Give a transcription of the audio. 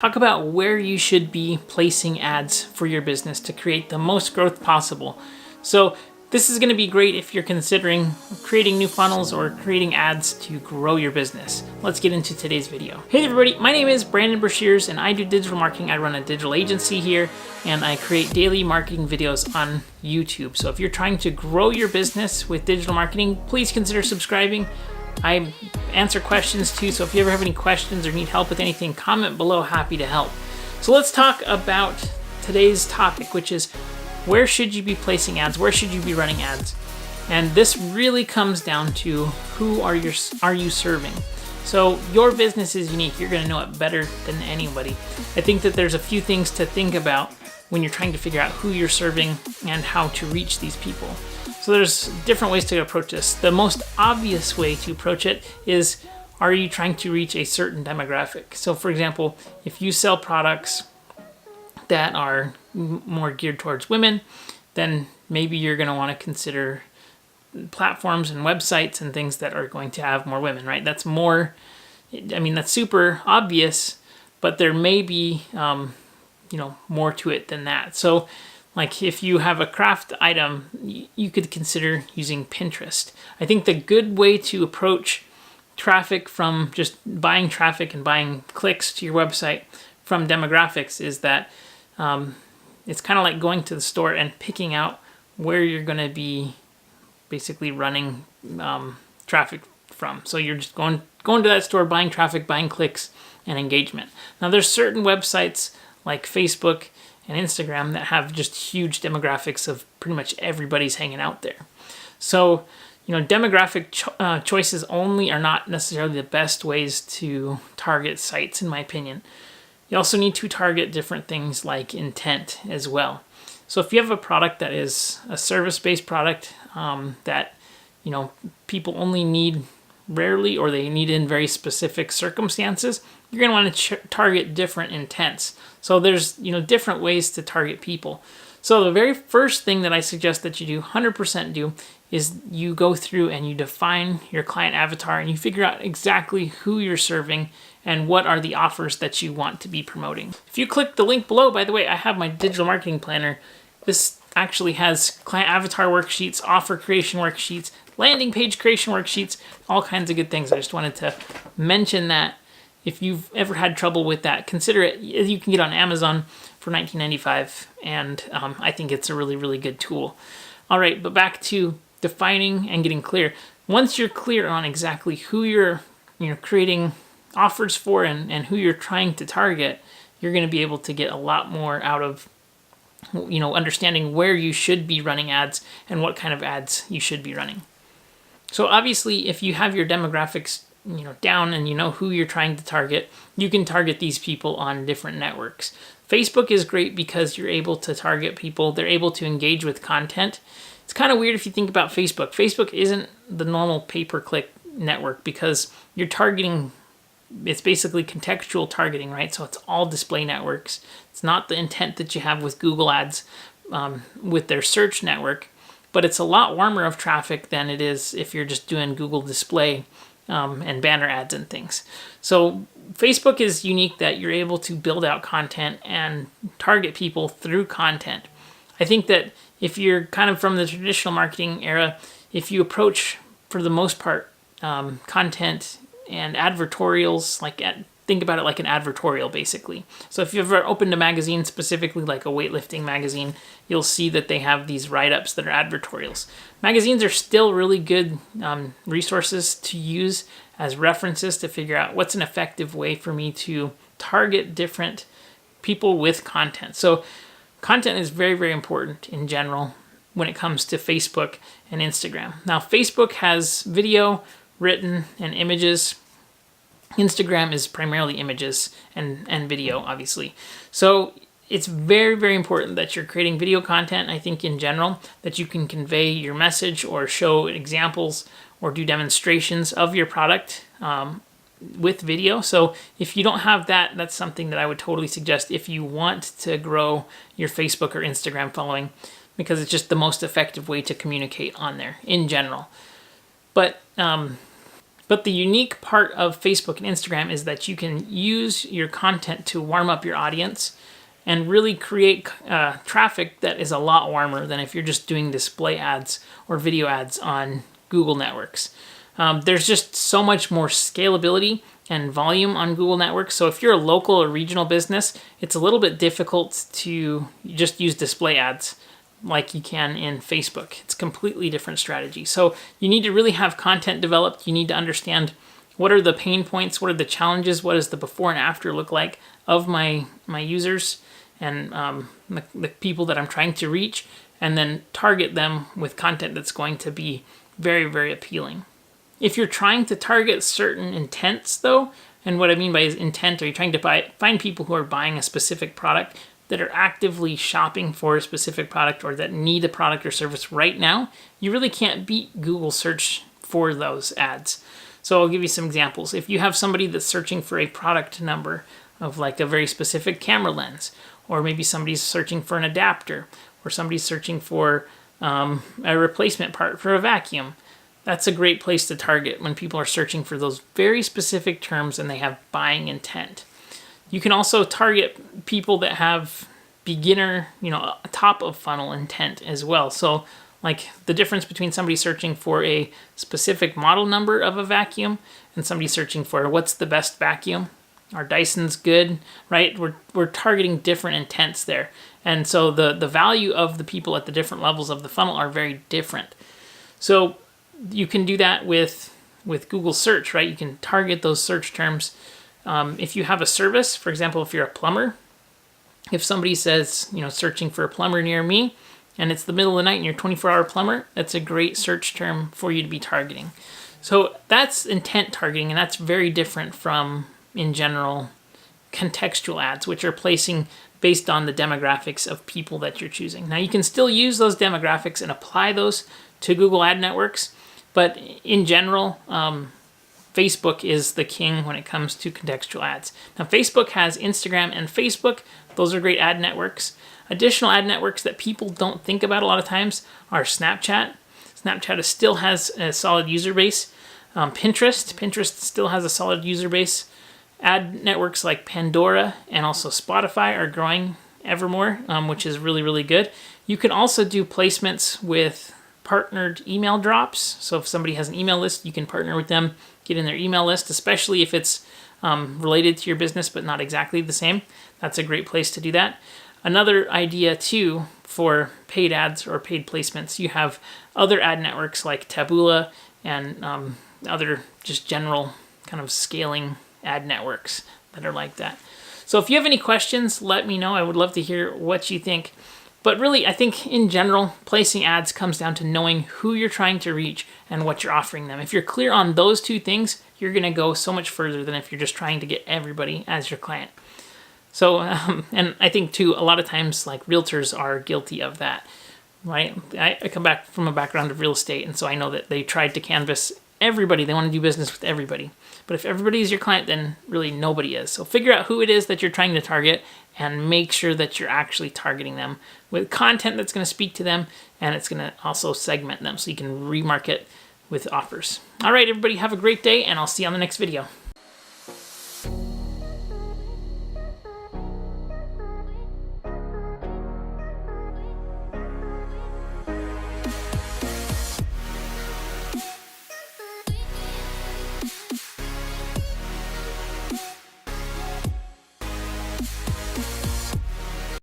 Talk about where you should be placing ads for your business to create the most growth possible. So this is going to be great if you're considering creating new funnels or creating ads to grow your business. Let's get into today's video. Hey everybody, my name is Brandon Brashears and I do digital marketing. I run a digital agency here and I create daily marketing videos on YouTube. So if you're trying to grow your business with digital marketing, please consider subscribing. I answer questions too, so if you ever have any questions or need help with anything, comment below, happy to help. So let's talk about today's topic, which is where should you be placing ads? Where should you be running ads? And this really comes down to who are you serving? So your business is unique. You're going to know it better than anybody. I think that there's a few things to think about when you're trying to figure out who you're serving and how to reach these people. So there's different ways to approach this. The most obvious way to approach it is, are you trying to reach a certain demographic? So for example, if you sell products that are more geared towards women, then maybe you're going to want to consider platforms and websites and things that are going to have more women, right? That's more, that's super obvious, but there may be, more to it than that. So like if you have a craft item, you could consider using Pinterest. I think the good way to approach traffic from just buying traffic and buying clicks to your website from demographics is that it's kind of like going to the store and picking out where you're going to be basically running traffic from. So you're just going to that store, buying traffic, buying clicks, and engagement. Now there's certain websites like Facebook and Instagram that have just huge demographics of pretty much everybody's hanging out there. So, demographic choices only are not necessarily the best ways to target sites, in my opinion. You also need to target different things like intent as well. So if you have a product that is a service-based product that, people only need rarely or they need in very specific circumstances, you're going to want to target different intents. So there's, different ways to target people. So the very first thing that I suggest that you do, 100% do, is you go through and you define your client avatar and you figure out exactly who you're serving and what are the offers that you want to be promoting. If you click the link below, by the way, I have my digital marketing planner. This actually has client avatar worksheets, offer creation worksheets, landing page creation worksheets, all kinds of good things. I just wanted to mention that. If you've ever had trouble with that, consider it. You can get on Amazon for $19.95, and I think it's a really, really good tool. All right, but back to defining and getting clear. Once you're clear on exactly who you're creating offers for and who you're trying to target, you're going to be able to get a lot more out of understanding where you should be running ads and what kind of ads you should be running. So obviously, if you have your demographics down and you know who you're trying to target, you can target these people on different networks. Facebook is great because you're able to target people. They're able to engage with content. It's kind of weird if you think about Facebook. Facebook isn't the normal pay-per-click network because you're targeting, it's basically contextual targeting, right? So it's all display networks. It's not the intent that you have with Google Ads with their search network, but it's a lot warmer of traffic than it is if you're just doing Google display and banner ads and things. So Facebook is unique that you're able to build out content and target people through content. I think that if you're kind of from the traditional marketing era, if you approach, for the most part, content and advertorials, think about it like an advertorial, basically. So if you've ever opened a magazine, specifically like a weightlifting magazine, you'll see that they have these write-ups that are advertorials. Magazines are still really good resources to use as references to figure out what's an effective way for me to target different people with content. So content is very, very important in general when it comes to Facebook and Instagram. Now, Facebook has video, written, and images. Instagram is primarily images and video, obviously. So it's very, very important that you're creating video content, I think, in general, that you can convey your message or show examples or do demonstrations of your product with video. So if you don't have that, that's something that I would totally suggest if you want to grow your Facebook or Instagram following, because it's just the most effective way to communicate on there in general. But But the unique part of Facebook and Instagram is that you can use your content to warm up your audience and really create traffic that is a lot warmer than if you're just doing display ads or video ads on Google networks. There's just so much more scalability and volume on Google networks. So if you're a local or regional business, it's a little bit difficult to just use display ads like you can in Facebook. It's a completely different strategy. So you need to really have content developed. You need to understand what are the pain points, what are the challenges, what does the before and after look like of my users and the people that I'm trying to reach, and then target them with content that's going to be very, very appealing. If you're trying to target certain intents though, and what I mean by intent, are you trying to find people who are buying a specific product, that are actively shopping for a specific product or that need a product or service right now, you really can't beat Google search for those ads. So I'll give you some examples. If you have somebody that's searching for a product number of like a very specific camera lens, or maybe somebody's searching for an adapter, or somebody's searching for a replacement part for a vacuum, that's a great place to target when people are searching for those very specific terms and they have buying intent. You can also target people that have beginner, top of funnel intent as well. So like the difference between somebody searching for a specific model number of a vacuum and somebody searching for what's the best vacuum. Our Dyson's good, right? We're targeting different intents there. And so the value of the people at the different levels of the funnel are very different. So you can do that with Google search, right? You can target those search terms. If you have a service, for example, if you're a plumber, if somebody says, searching for a plumber near me, and it's the middle of the night and you're a 24-hour plumber, that's a great search term for you to be targeting. So that's intent targeting, and that's very different from, in general, contextual ads, which are placing based on the demographics of people that you're choosing. Now, you can still use those demographics and apply those to Google Ad Networks, but in general, Facebook is the king when it comes to contextual ads. Now, Facebook has Instagram and Facebook. Those are great ad networks. Additional ad networks that people don't think about a lot of times are Snapchat. Snapchat still has a solid user base. Pinterest still has a solid user base. Ad networks like Pandora and also Spotify are growing ever more, which is really, really good. You can also do placements with partnered email drops. So if somebody has an email list, you can partner with them, get in their email list, especially if it's related to your business but not exactly the same. That's a great place to do that. Another idea too for paid ads or paid placements, you have other ad networks like Taboola and other just general kind of scaling ad networks that are like that. So if you have any questions, let me know. I would love to hear what you think. But really, I think in general, placing ads comes down to knowing who you're trying to reach and what you're offering them. If you're clear on those two things, you're going to go so much further than if you're just trying to get everybody as your client. So, and I think too, a lot of times like realtors are guilty of that, right? I come back from a background of real estate, and so I know that they tried to canvas everybody. They want to do business with everybody. But if everybody is your client, then really nobody is. So figure out who it is that you're trying to target and make sure that you're actually targeting them with content that's going to speak to them, and it's going to also segment them so you can remarket with offers. All right, everybody, have a great day, and I'll see you on the next video.